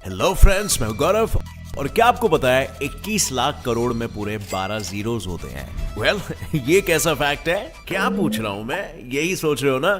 Hello friends, मैं हूं गौरव। और क्या आपको पता है 21 लाख करोड़ में पूरे 12 जीरोस होते हैं? वेल, ये कैसा फैक्ट है? क्या पूछ रहा हूं मैं, यही सोच रहे हो ना?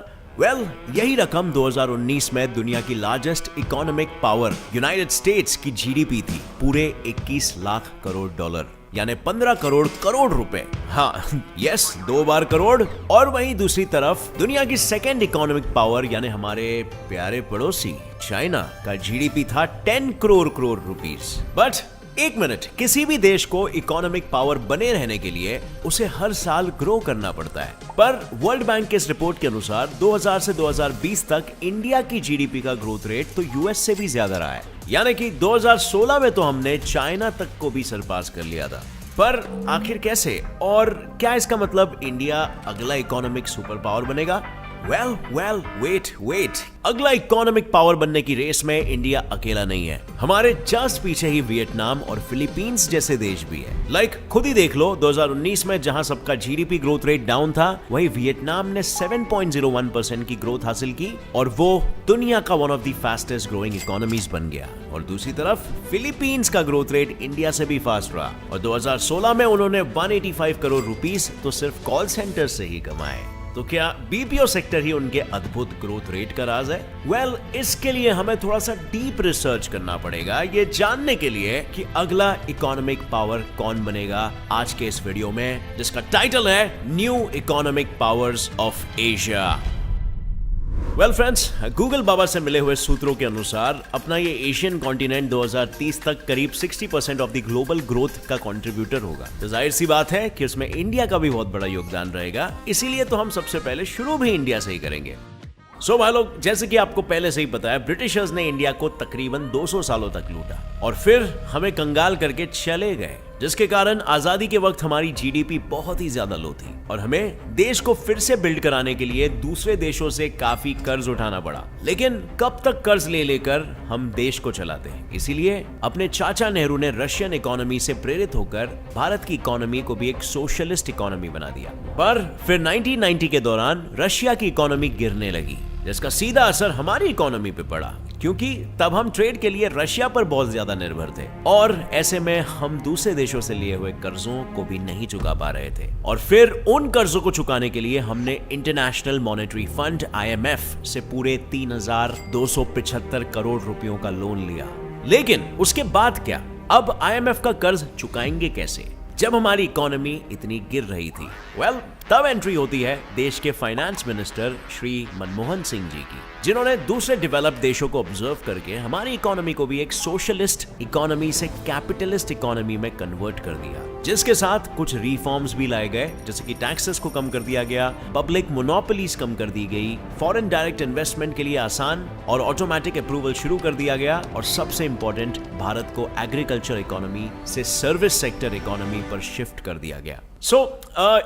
यही रकम 2019 में दुनिया की largest economic power United states की जीडीपी थी, पूरे 21 लाख करोड़ डॉलर, यानी 15 करोड़ करोड़ रुपए। हाँ, यस, 2 बार करोड़। और वहीं दूसरी तरफ दुनिया की सेकेंड इकोनॉमिक पावर यानी हमारे प्यारे पड़ोसी चाइना का जीडीपी था 10 करोड़ करोड़ रुपीस। बट एक मिनट, किसी भी देश को इकोनॉमिक पावर बने रहने के लिए उसे हर साल ग्रो करना पड़ता है। पर वर्ल्ड बैंक के इस रिपोर्ट के अनुसार 2000 से 2020 तक इंडिया की जीडीपी का ग्रोथ रेट तो यूएस से भी ज्यादा रहा है, यानी कि 2016 में तो हमने चाइना तक को भी सरपास कर लिया था। पर आखिर कैसे, और क्या इसका मतलब इंडिया अगला इकोनॉमिक सुपर पावर बनेगा? वेट। अगला इकोनॉमिक पावर बनने की रेस में इंडिया अकेला नहीं है। हमारे जस्ट पीछे ही वियतनाम और फिलीपींस जैसे देश भी है। खुद ही देख लो, 2019 में जहां सबका जीडीपी ग्रोथ रेट डाउन था, वहीं वियतनाम ने 7.01% की ग्रोथ हासिल की और वो दुनिया का one of the fastest growing economies बन गया। और दूसरी तरफ फिलीपींस का ग्रोथ रेट इंडिया से भी फास्ट रहा और 2016 में उन्होंने 185 करोड़ रुपीस तो सिर्फ कॉल सेंटर से ही कमाए। तो क्या बीपीओ सेक्टर ही उनके अद्भुत ग्रोथ रेट का राज है? इसके लिए हमें थोड़ा सा डीप रिसर्च करना पड़ेगा, ये जानने के लिए कि अगला इकोनॉमिक पावर कौन बनेगा, आज के इस वीडियो में, जिसका टाइटल है new economic powers of Asia. Friends, Google बाबा से मिले हुए सूत्रों के अनुसार अपना ये एशियन कॉन्टिनेंट 2030 तक करीब 60% ऑफ द ग्लोबल ग्रोथ का कंट्रीब्यूटर होगा। तो जाहिर सी बात है कि उसमें इंडिया का भी बहुत बड़ा योगदान रहेगा, इसीलिए तो हम सबसे पहले शुरू भी इंडिया से ही करेंगे। भाई लोग, जैसे कि आपको पहले से ही पता है, ब्रिटिशर्स ने इंडिया को तकरीबन 200 सालों तक लूटा और फिर हमें कंगाल करके चले गए, जिसके कारण आजादी के वक्त हमारी जीडीपी बहुत ही ज्यादा लो थी और हमें देश को फिर से बिल्ड कराने के लिए दूसरे देशों से काफी कर्ज उठाना पड़ा। लेकिन कब तक कर्ज ले लेकर हम देश को चलाते हैं? इसीलिए अपने चाचा नेहरू ने रशियन इकोनॉमी से प्रेरित होकर भारत की इकोनॉमी को भी एक सोशलिस्ट इकोनॉमी बना दिया। पर फिर 1990 के दौरान रशिया की इकोनॉमी गिरने लगी, जिसका सीधा असर हमारी इकोनॉमी पे पड़ा, क्योंकि तब हम ट्रेड के लिए रशिया पर बहुत ज्यादा निर्भर थे और ऐसे में हम दूसरे देशों से लिए हुए कर्जों को भी नहीं चुका पा रहे थे। और फिर उन कर्जों को चुकाने के लिए हमने इंटरनेशनल मॉनेटरी फंड IMF से पूरे 3275 करोड़ रुपयों का लोन लिया। लेकिन उसके बाद क्या? अब IMF का कर्ज चुकाएंगे कैसे जब हमारी इकोनॉमी इतनी गिर रही थी? तब एंट्री होती है देश के फाइनेंस मिनिस्टर श्री मनमोहन सिंह जी की, जिन्होंने दूसरे डेवलप्ड देशों को ऑब्जर्व करके हमारी इकोनॉमी को भी एक सोशलिस्ट इकोनॉमी से कैपिटलिस्ट इकोनॉमी में कन्वर्ट कर दिया, जिसके साथ कुछ रिफॉर्म्स भी लाए गए, जैसे कि टैक्सेस को कम कर दिया गया, पब्लिक मोनोपोलीज कम कर दी गई, फॉरेन डायरेक्ट इन्वेस्टमेंट के लिए आसान और ऑटोमेटिक अप्रूवल शुरू कर दिया गया और सबसे इंपॉर्टेंट, भारत को एग्रीकल्चर इकोनॉमी से सर्विस सेक्टर इकोनॉमी पर शिफ्ट कर दिया गया।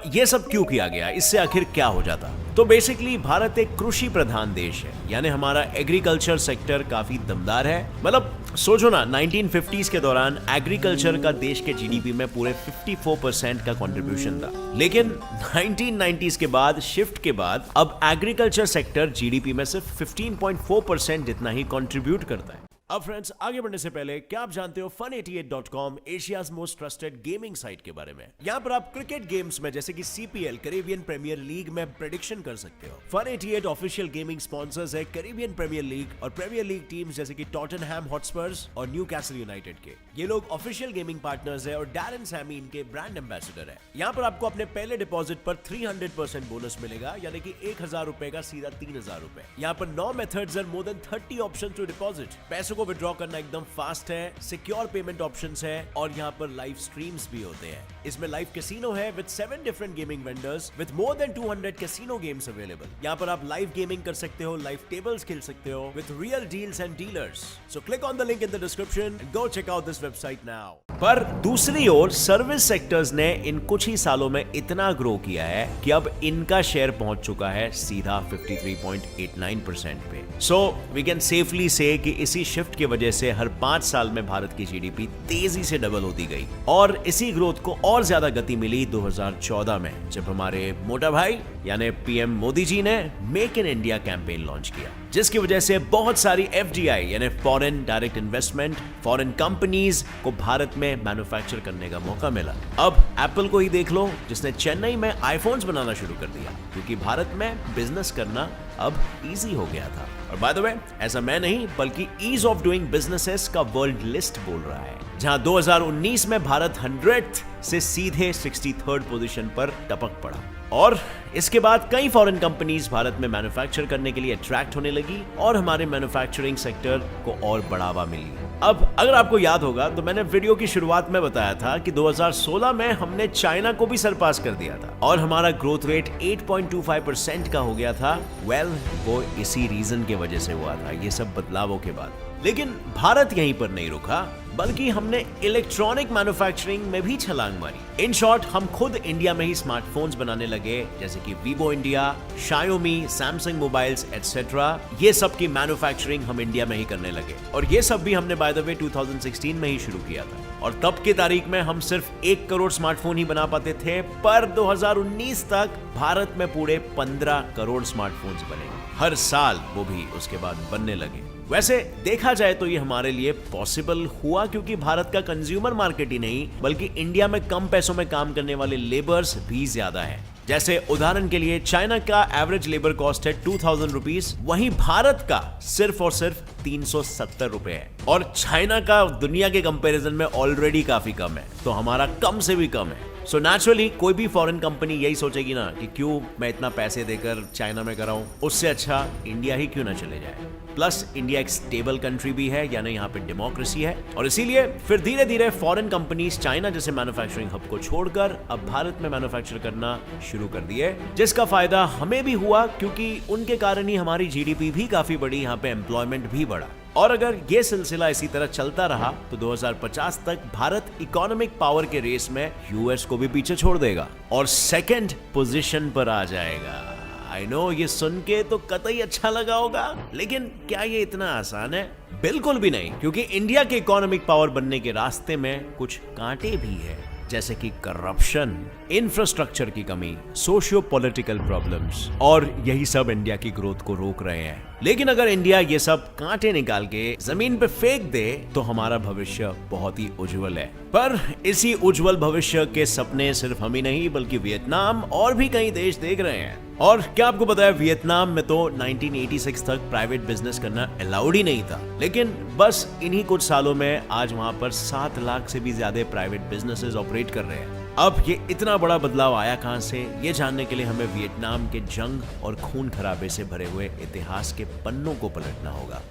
ये सब क्यों किया गया? इससे आखिर क्या हो जाता? तो बेसिकली भारत एक कृषि प्रधान देश है, यानी हमारा एग्रीकल्चर सेक्टर काफी दमदार है। सोचो ना, 1950s के दौरान एग्रीकल्चर का देश के जीडीपी में पूरे 54% का कंट्रीब्यूशन था। लेकिन 1990s के बाद, शिफ्ट के बाद, अब एग्रीकल्चर सेक्टर जीडीपी में सिर्फ 15.4% जितना ही कंट्रीब्यूट करता है। अब फ्रेंड्स, आगे बढ़ने से पहले क्या आप जानते हो fun88.com Asia's most trusted gaming site के बारे में? यहाँ पर आप क्रिकेट गेम्स में जैसे कि CPL कैरेबियन प्रीमियर लीग में प्रेडिक्शन कर सकते हो। Fun88 ऑफिशियल गेमिंग स्पॉन्सर्स है कैरेबियन प्रीमियर लीग और प्रीमियर लीग टीम्स जैसे कि टॉटनहैम हॉटस्पर्स और न्यूकैसल यूनाइटेड के। ये लोग ऑफिशियल गेमिंग पार्टनर्स है और डैरन सैमी इनके ब्रांड एम्बेसडर है। यहाँ पर आपको अपने पहले डिपॉजिट पर 300% बोनस मिलेगा, यानी कि 1000 रुपए का सीधा 3000 रुपए। यहाँ पर 9 मेथड्स और more than 30 option to deposit. पैसों को विड्रॉ करना एकदम फास्ट है, सिक्योर पेमेंट ऑप्शंस है और यहाँ पर लाइव स्ट्रीम्स भी होते हैं। इसमें लाइव कैसीनो है with 7 different gaming vendors with more than 200 casino games available. यहाँ पर आप लाइव गेमिंग कर सकते हो, लाइव टेबल्स खेल सकते हो with real deals and dealers. So click on the link in the description and go check out this website now. पर दूसरी ओर सर्विस सेक्टर्स ने इन कुछ ही सालों में इतना ग्रो किया है कि अब इनका शेयर पहुंच चुका है सीधा 53.89% पे। सो वी कैन सेफली से कि इसी शिफ्ट की वजह से हर 5 साल में भारत की जीडीपी तेजी से डबल होती गई और इसी ग्रोथ को और ज्यादा गति मिली 2014 में, जब हमारे मोटा भाई यानी PM मोदी जी ने make in India campaign launch किया। जिसकी वजह से बहुत सारी FDI यानी foreign direct investment, foreign companies को भारत में मैन्युफैक्चर करने का मौका मिला। अब एप्पल को ही देख लो, जिसने चेन्नई में आईफोन्स बनाना शुरू कर दिया क्योंकि भारत में बिजनेस करना अब इजी हो गया था। और बाय द वे, ऐसा मैं नहीं बल्कि ईज ऑफ डूइंग बिजनेसेस का वर्ल्ड लिस्ट बोल रहा है, जहां 2019 में भारत 100th से सीधे 63rd पोजीशन पर टपक पड़ा। और इसके बाद कई फॉरेन कंपनीज भारत में मैन्युफैक्चर करने के लिए अट्रैक्ट होने लगी और हमारे मैन्युफैक्चरिंग सेक्टर को और बढ़ावा मिली। अब अगर आपको याद होगा तो मैंने वीडियो की शुरुआत में बताया था कि 2016 में हमने चाइना को भी सरपास कर दिया था और हमारा ग्रोथ रेट 8.25% का हो गया था। वो इसी रीजन के वजह से हुआ था, ये सब बदलावों के बाद। लेकिन भारत यहीं पर नहीं रुका, बल्कि हमने इलेक्ट्रॉनिक मैन्युफैक्चरिंग में भी छलांग मारी। इन शॉर्ट, हम खुद इंडिया में ही स्मार्टफोन्स बनाने लगे, जैसे कि Vivo India, शायोमी, Samsung mobiles etcetera. ये सब की मैन्युफैक्चरिंग हम इंडिया में ही करने लगे और ये सब भी हमने बाय द वे 2016 में ही शुरू किया था। और तब की तारीख में हम सिर्फ 1 करोड़ स्मार्टफोन ही बना पाते थे, पर 2019 तक भारत में पूरे 15 करोड़ स्मार्टफोन्स बने हर साल, वो भी उसके बाद बनने लगे। वैसे देखा जाए तो ये हमारे लिए पॉसिबल हुआ क्योंकि भारत का कंज्यूमर मार्केट ही नहीं बल्कि इंडिया में कम पैसों में काम करने वाले लेबर्स भी ज्यादा है। जैसे उदाहरण के लिए चाइना का एवरेज लेबर कॉस्ट है 2000 रुपीज, वहीं भारत का सिर्फ और सिर्फ 370 रुपए है। और चाइना का दुनिया के कंपैरिजन में ऑलरेडी काफी कम है, तो हमारा कम से भी कम है। सो नेचुरली कोई भी फॉरेन कंपनी यही सोचेगी ना कि क्यों मैं इतना पैसे देकर चाइना में कराऊं, उससे अच्छा इंडिया ही क्यों ना चले जाए। प्लस इंडिया एक स्टेबल कंट्री भी है, यानी यहाँ पे डेमोक्रेसी है, और इसीलिए फिर धीरे धीरे फॉरेन कंपनीज चाइना जैसे मैन्युफैक्चरिंग हब को छोड़कर अब भारत में मैन्युफैक्चर करना शुरू कर दिए, जिसका फायदा हमें भी हुआ क्योंकि उनके कारण ही हमारी GDP भी काफी बढ़ी, यहाँ पे एम्प्लॉयमेंट भी बढ़ा। और अगर ये सिलसिला इसी तरह चलता रहा तो 2050 तक भारत इकोनॉमिक पावर के रेस में यूएस को भी पीछे छोड़ देगा और 2nd पोजीशन पर आ जाएगा। आई नो ये सुन के तो कतई अच्छा लगा होगा, लेकिन क्या ये इतना आसान है? बिल्कुल भी नहीं, क्योंकि इंडिया के इकोनॉमिक पावर बनने के रास्ते में कुछ कांटे भी है, जैसे कि करप्शन, इंफ्रास्ट्रक्चर की कमी, सोशियो पॉलिटिकल प्रॉब्लम्स, और यही सब इंडिया की ग्रोथ को रोक रहे हैं। लेकिन अगर इंडिया ये सब कांटे निकाल के जमीन पे फेंक दे तो हमारा भविष्य बहुत ही उज्जवल है। पर इसी उज्जवल भविष्य के सपने सिर्फ हम ही नहीं बल्कि वियतनाम और भी कई देश देख रहे हैं। और क्या आपको पता है, वियतनाम में तो 1986 तक प्राइवेट बिजनेस करना अलाउड ही नहीं था, लेकिन बस इन्हीं कुछ सालों में आज वहां पर 7 लाख से भी ज्यादा प्राइवेट बिजनेसेस ऑपरेट कर रहे हैं। अब ये इतना बड़ा बदलाव आया कहां से, ये जानने के लिए हमें वियतनाम के जंग और खून खराबे से भरे हुए इतिहास के पन्नों को पलटना होगा।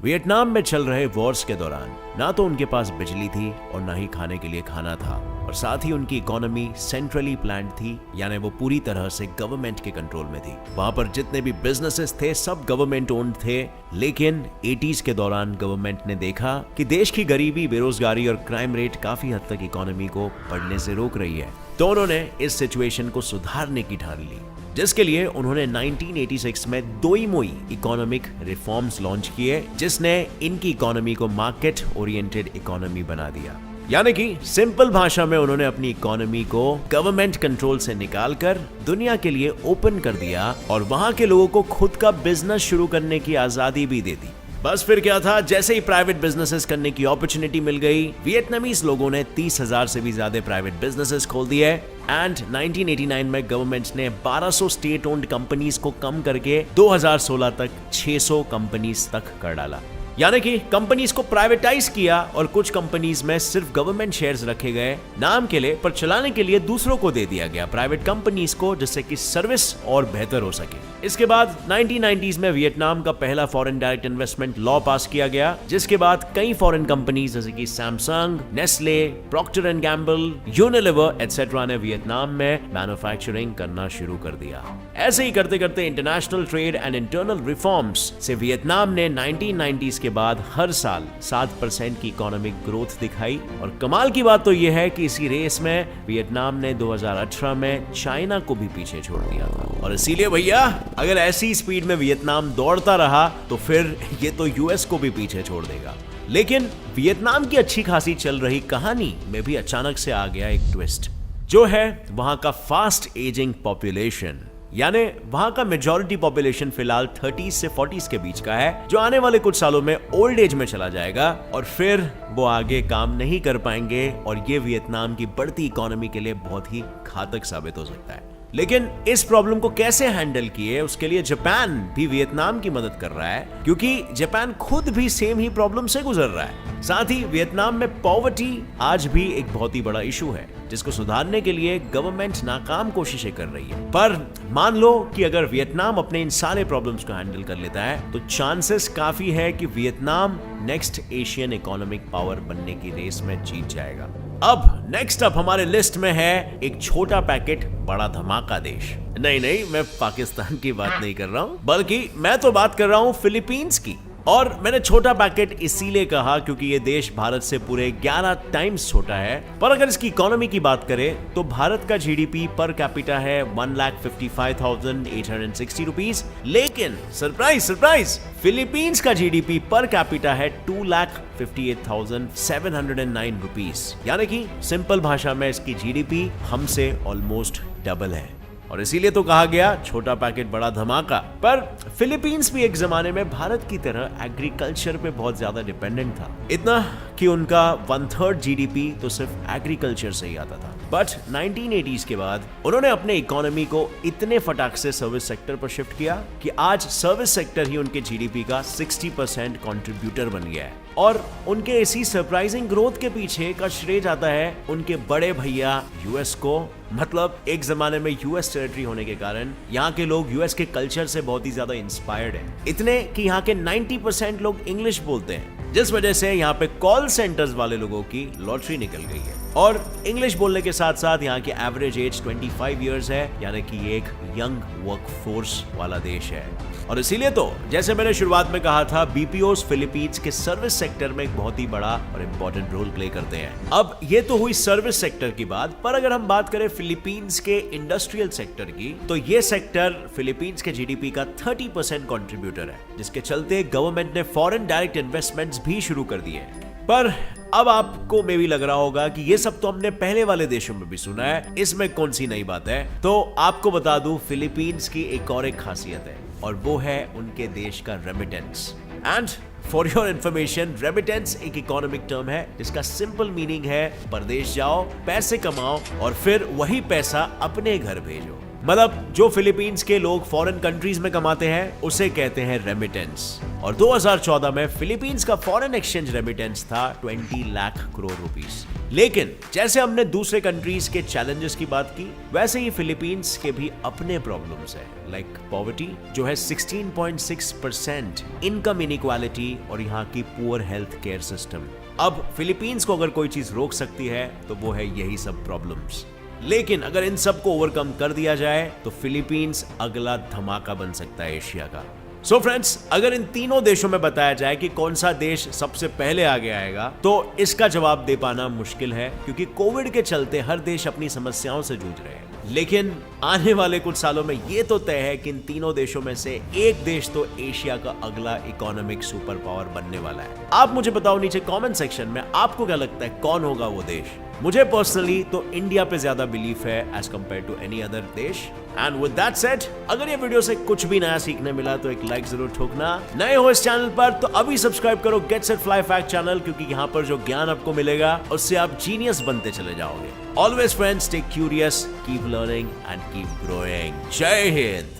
वियतनाम में चल रहे वॉर्स के दौरान ना तो उनके पास बिजली थी और ना ही खाने के लिए खाना था, और साथ ही उनकी इकोनॉमी सेंट्रली प्लान्ड थी, यानी वो पूरी तरह से गवर्नमेंट के कंट्रोल में थी। वहां पर जितने भी बिजनेसेस थे सब गवर्नमेंट ओन्ड थे। लेकिन 80s के दौरान गवर्नमेंट ने देखा कि देश की गरीबी, बेरोजगारी और क्राइम रेट काफी हद तक इकोनॉमी को बढ़ने से रोक रही है, तो उन्होंने इस सिचुएशन को सुधारने की ठान ली, जिसके लिए उन्होंने 1986 में दोईमोई इकोनॉमिक रिफॉर्म्स लॉन्च किए, जिसने इनकी इकोनॉमी को मार्केट ओरिएंटेड इकोनॉमी बना दिया। यानी कि सिंपल भाषा में उन्होंने अपनी इकोनॉमी को गवर्नमेंट कंट्रोल से निकालकर दुनिया के लिए ओपन कर दिया और वहां के लोगों को खुद का बिजनेस शुरू करने की आजादी भी दे दी। बस फिर क्या था, जैसे ही प्राइवेट बिजनेसेस करने की अपॉर्चुनिटी मिल गई, वियतनामीज लोगों ने 30,000 से भी ज्यादा प्राइवेट बिजनेसेस खोल दिए। एंड 1989 में गवर्नमेंट ने 1200 स्टेट ओन्ड कंपनीज को कम करके 2016 तक 600 कंपनीज तक कर डाला। यानी कि कंपनीज को प्राइवेटाइज किया और कुछ कंपनीज में सिर्फ गवर्नमेंट शेयर्स रखे गए नाम के लिए, पर चलाने के लिए दूसरों को दे दिया गया प्राइवेट कंपनीज को, जिससे कि सर्विस और बेहतर हो सके। इसके बाद 1990s में वियतनाम का पहला foreign direct investment law pass किया गया, जिसके बाद कई फॉरेन कंपनीज जैसे कि Samsung, Nestle, Procter and Gamble, Unilever etcetera ने वियतनाम में मैन्युफैक्चरिंग करना शुरू कर दिया। ऐसे ही करते करते international trade and internal reforms से वियतनाम ने 1990s के बाद हर साल 7% की इकोनॉमिक ग्रोथ दिखाई। और कमाल की बात तो यह है कि इसी रेस में वियतनाम ने 2018 में चाइना को भी पीछे छोड़ दिया था। और इसीलिए भैया, अगर ऐसी स्पीड में वियतनाम दौड़ता रहा तो फिर ये तो यूएस को भी पीछे छोड़ देगा। लेकिन वियतनाम की अच्छी खासी चल रही कहानी में भी अचानक से आ गया एक ट्विस्ट, जो है वहां का फास्ट एजिंग पॉपुलेशन, यानी वहां का मेजॉरिटी पॉपुलेशन फिलहाल 30 से 40 के बीच का है, जो आने वाले कुछ सालों में ओल्ड एज में चला जाएगा और फिर वो आगे काम नहीं कर पाएंगे और ये वियतनाम की बढ़ती इकोनॉमी के लिए बहुत ही घातक साबित हो सकता है। लेकिन इस प्रॉब्लम को कैसे हैंडल किए, उसके लिए जापान भी वियतनाम की मदद कर रहा है, क्योंकि जापान खुद भी सेम ही प्रॉब्लम से गुजर रहा है। साथ ही वियतनाम में पॉवर्टी आज भी एक बहुत ही बड़ा इशू है, जिसको सुधारने के लिए गवर्नमेंट नाकाम कोशिशें कर रही है। पर मान लो कि अगर वियतनाम अपने इन सारे प्रॉब्लम्स को हैंडल कर लेता है तो चांसेस काफी है कि Vietnam next Asian economic power बनने की रेस में जीत जाएगा। अब नेक्स्ट अप हमारे लिस्ट में है एक छोटा पैकेट बड़ा धमाका देश। नहीं, मैं पाकिस्तान की बात नहीं कर रहा हूं, बल्कि मैं तो बात कर रहा हूं फिलीपींस की। और मैंने छोटा पैकेट इसीलिए कहा क्योंकि ये देश भारत से पूरे 11 टाइम्स छोटा है। पर अगर इसकी इकोनॉमी की बात करें तो भारत का जीडीपी पर कैपिटा है 1,55,860 रुपीस, लेकिन सरप्राइज फिलीपींस का जीडीपी पर कैपिटा है 2,58,709 रुपीस, यानी कि सिंपल भाषा में इसकी जीडीपी हमसे ऑलमोस्ट डबल है। और इसीलिए तो कहा गया छोटा पैकेट बड़ा धमाका। पर फिलीपींस भी एक जमाने में भारत की तरह एग्रीकल्चर पे बहुत ज्यादा डिपेंडेंट था, इतना कि उनका 1/3 जीडीपी तो सिर्फ एग्रीकल्चर से ही आता था। बट 1980s के बाद उन्होंने अपने इकोनॉमी को इतने फटाक से सर्विस सेक्टर पर शिफ्ट किया कि आज सर्विस सेक्टर ही उनके जीडीपी का 60% कंट्रीब्यूटर बन गया है। और उनके इसी सरप्राइजिंग ग्रोथ के पीछे का श्रेय जाता है उनके बड़े भैया यूएस को। मतलब एक जमाने में यूएस टेरिटरी होने के कारण यहाँ के लोग यूएस के कल्चर से बहुत ही ज्यादा इंस्पायर्ड हैं, इतने कि यहाँ के 90% लोग इंग्लिश बोलते हैं, जिस वजह से यहाँ पे कॉल सेंटर्स वाले लोगों की लॉटरी निकल गई है। और इंग्लिश बोलने के साथ साथ यहाँ की एवरेज एज 25 इयर्स है, यानी कि ये एक यंग वर्कफोर्स वाला देश है। और इसीलिए तो जैसे मैंने शुरुआत में कहा था, बीपीओस फिलीपींस के सर्विस सेक्टर में एक बहुत ही बड़ा और इंपॉर्टेंट रोल प्ले करते हैं। अब ये तो हुई सर्विस सेक्टर की बात, पर अगर हम बात करें फिलीपींस के इंडस्ट्रियल सेक्टर की, तो ये सेक्टर फिलीपींस के जीडीपी का 30% कंट्रीब्यूटर है, जिसके चलते गवर्नमेंट ने फॉरेन डायरेक्ट इन्वेस्टमेंट्स भी शुरू कर दिए हैं। पर अब आपको मे भी लग रहा होगा कि ये सब तो हमने पहले वाले देशों में भी सुना है, इसमें कौन सी नई बात है। तो आपको बता दूं, फिलीपींस की एक और एक खासियत है और वो है उनके देश का remittance. And for your information, remittance एक इकोनॉमिक टर्म है जिसका सिंपल मीनिंग है परदेश जाओ, पैसे कमाओ और फिर वही पैसा अपने घर भेजो। मतलब जो फिलीपींस के लोग फॉरेन कंट्रीज में कमाते हैं उसे कहते हैं रेमिटेंस। और 2014 में फिलीपींस का फॉरेन एक्सचेंज रेमिटेंस था 20 लाख करोड़ रुपीस। लेकिन जैसे हमने दूसरे कंट्रीज के चैलेंजेस की बात की, वैसे ही फिलीपींस के भी अपने प्रॉब्लम्स हैं, लाइक पॉवर्टी जो है 16.6%, इनकम इनइक्वालिटी और यहाँ की पुअर हेल्थ केयर सिस्टम। अब फिलीपींस को अगर कोई चीज रोक सकती है तो वो है यही सब प्रॉब्लम्स। लेकिन अगर इन सब को ओवरकम कर दिया जाए तो फिलीपींस अगला धमाका बन सकता है एशिया का। सो फ्रेंड्स, अगर इन तीनों देशों में बताया जाए कि कौन सा देश सबसे पहले आगे आएगा तो इसका जवाब दे पाना मुश्किल है, क्योंकि कोविड के चलते हर देश अपनी समस्याओं से जूझ रहे हैं। लेकिन आने वाले कुछ सालों में ये तो तय है कि इन तीनों देशों में से एक देश तो एशिया का अगला इकोनॉमिक सुपर पावर बनने वाला है। आप मुझे बताओ नीचे कमेंट सेक्शन में, आपको क्या लगता है कौन होगा वो देश। मुझे पर्सनली तो इंडिया पे ज्यादा बिलीफ है as compare to any other देश। एंड विद दैट सेड, अगर ये वीडियो से कुछ भी नया सीखने मिला तो एक लाइक जरूर ठोकना। नए हो इस चैनल पर तो अभी सब्सक्राइब करो get set fly fact channel, क्योंकि यहाँ पर जो ज्ञान आपको मिलेगा उससे आप जीनियस बनते चले जाओगे। Always friends, stay curious, keep learning and keep growing. जय हिंद।